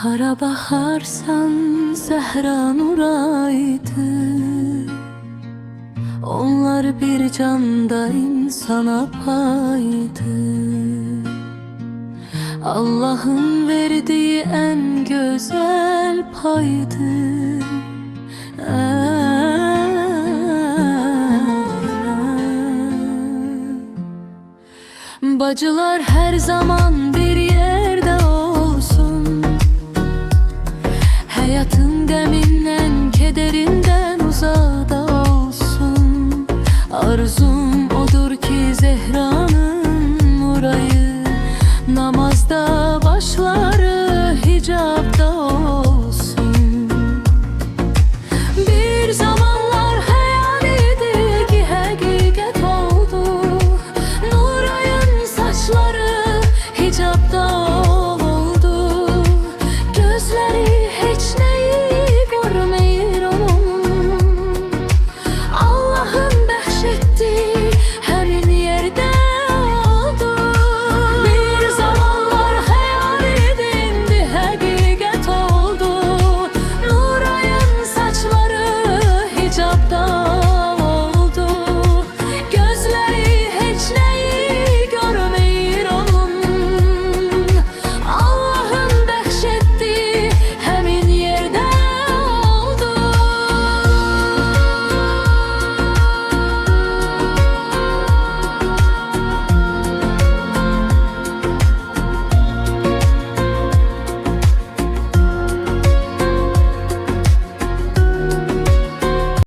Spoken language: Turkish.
Kara baharsan Zehra Nuraydı. Onlar bir canda insana paydı. Allah'ın verdiği en güzel paydı. Bacılar her zaman bir yerde olsun. Hayatın geminden, kederinden uzakta olsun. Arzum